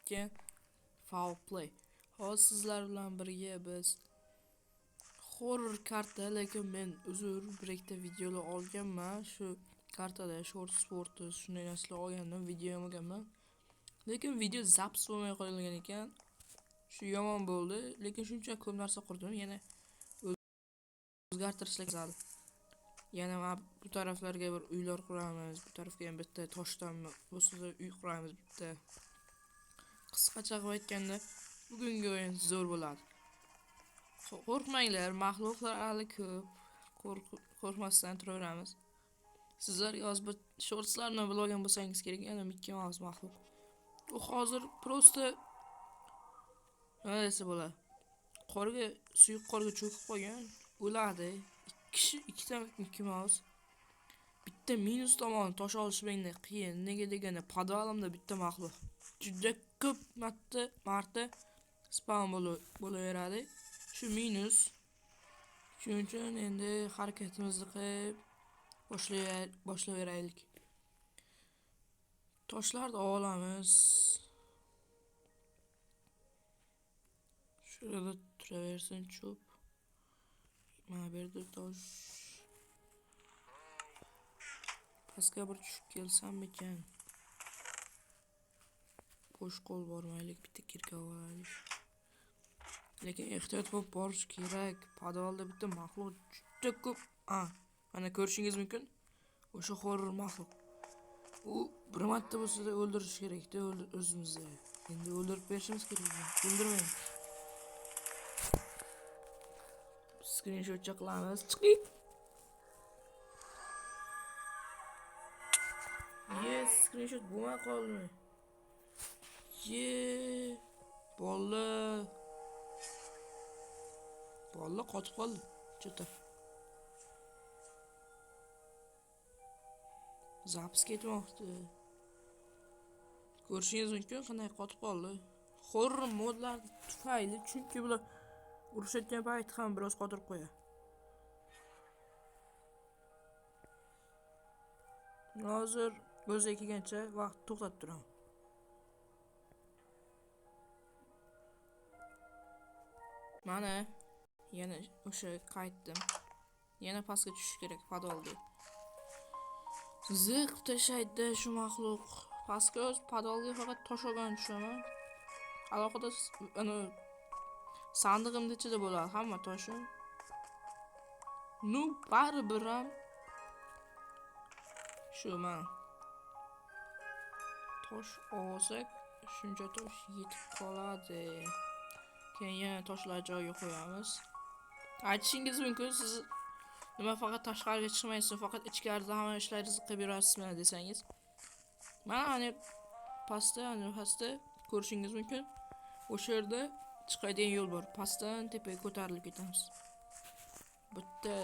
ketgan Foul Play. Hozir sizlar bilan birga biz horror karta, lekin men uzr bir ikkita videolar olganman. Shu kartada short sport shunday narsalar olgandim, video ham olganman. Lekin video zaps bo'lmay qolgan ekan. Shu yomon bo'ldi, lekin shuncha ko'p narsa qurdim, yana o'zgartirishlar zarur. Yana mana bu taraflarga bir uylar quramiz, bu tarafga ham bitta toshdan bo'lsa uy quramiz bitta. Qisqacha qilib aytganda, bugungi o'yin zo'r bo'ladi. Qo'rqmanglar, mahluqlar hali ko'p. Qo'rqmasdan turaveramiz. Sizlar yoz bir shortslarni bilgan bo'lsangiz kerak, yana Mickey Mouse mahluq. U hozir prosta nima desa bo'ladi. Qorga, suyuq qorga cho'kib qolgan, o'ladi. Ikkita Mickey Mouse. Bitta minus tomoni tosh olish menda qiyin. Nega deganda podvalimda bitta mahluq juda ko'p marta spawn bo'laveradi. Shu minus. Shuning uchun endi harakatimizni qilib boshlayveraylik. Toshlarni olamiz. Shurada turaversin cho'p. Mana bu yerda tosh. Pastga bir tushib kelsam ekan. Bo'sh qo'l bormaylik, bitta kirka olaylik. Lekin ehtiyot bo'lib borish kerak. Podvalda bitta mahluq juda ko'p. Mana ko'rishingiz mumkin. O'sha horror mahluq. U bir marta bo'lsa-da o'ldirish kerak-da o'zimizni. Endi o'ldirib berishimiz kerak. O'ldirmang. Screenshot qilamiz. Chiqing. Yes, screenshot bo'lmay qoldimi? Bolla qotib qoldi. Chota. Zaps ketmoqda. Ko'rishingiz mumkin qanday qotib qoldi. Horror modlar tufayli, chunki bular urushayotgan payt ham biroz qotirib qo'yadi. Hozir o'ziga kelgancha vaqt to'xtatib turaman. Mana yana o'sha qaytdim. Yana pastga tushish kerak podvalga. Ziq tashlaydi shu mahluq. Pastga podvalga faqat tosh olgan tushaman. Alohida sandig'imda ichida bo'ladi hamma toshim. Baribir ham shu mana tosh olsak shuncha tosh yetib qoladi. Keyin yana toshlar joyiga qo'yamiz. Aytishingiz mumkin, siz nima faqat tashqariga chiqmaysiz, faqat ichkarida hamma ishlaringizni qilib yurasizmi desangiz. Mana pastda ko'rishingiz mumkin. O'sha yerda chiqadigan yo'l bor. Pastdan tepaga ko'tarilib ketamiz. Bitta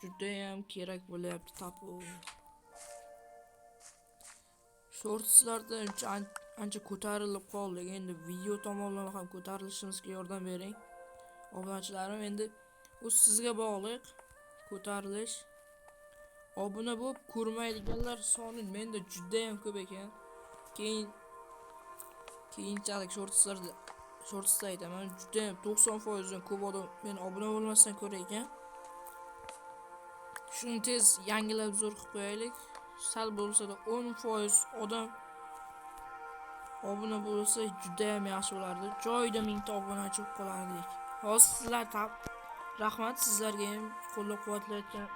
juda ham kerak bo'lyapti tapu. Shortslarda ancha ko'tarilib qoldik. Endi video tomonlama ham ko'tarilishimizga yordam bering. Obunachilarim, endi u sizga bog'liq. Ko'tarilish. Obuna bo'lib ko'rmaydiganlar soni menda juda ham ko'p ekan. Keyinchalik shortsda aytaman, juda ham 90% dan ko'p odam men obuna bo'lmasdan ko'rar ekan. Shuni tez yangilab zo'r qilib qo'yaylik. Sal bo'lsa-da 10% odam obuna bo'lsa juda ham yaxshi bo'lardi. Joyida 1000 ta obunachi bo'lib qolardik. Hozir sizlar rahmat, sizlarga ham qo'llab-quvvatlayotgan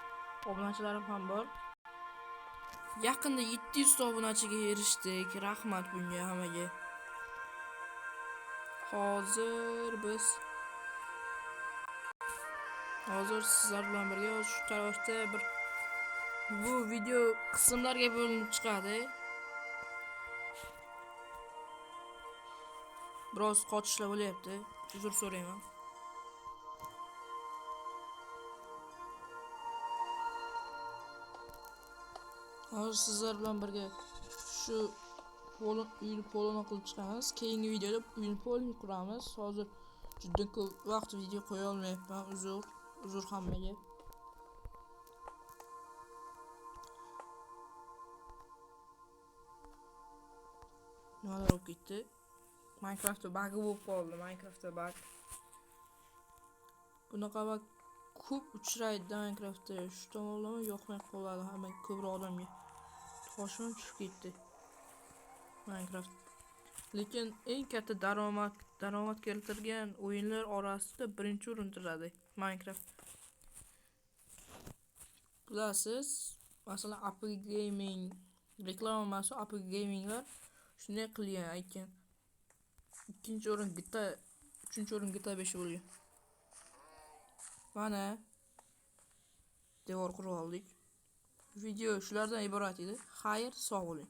obunachilarim ham bor. Yaqinda 700 ta obunachiga erishdik. Rahmat bunga hammaga. Hozir sizlar bilan birga shu tarafda bu video qismlarga bo'linib chiqadi. Biroz qotishlar bo'lyapti. Uzr so'rayman. Hozir sizlar bilan birga shu uyni polini qilib chiqamiz. Keyingi videoda uyni polini quramiz. Hozir juda ko'p vaqt video qo'ya olmayapman. Uzr hammaga. nimalar bo'lib ketdi. Minecraftda bug bo'lib qoldi. Minecraftda bug. Bunaqa bug ko'p uchraydi Minecraftda. Shu tomonlama yoqmay qoladi hamma ko'proq odamga. Toshim tushib ketdi. Minecraft. Lekin eng katta daromad keltirgan o'yinlar orasida birinchi o'rin turadi Minecraft. Bilasiz, masalan, Apple Gaming reklama emas, Apple Gaminglar shunday qilgan aytgan. Ikkinchi o'rin GTA, uchinchi o'rin GTA 5 bo'lgan. Mana devor qurib oldik. Video shulardan iborat edi. Xayr, sog' bo'ling.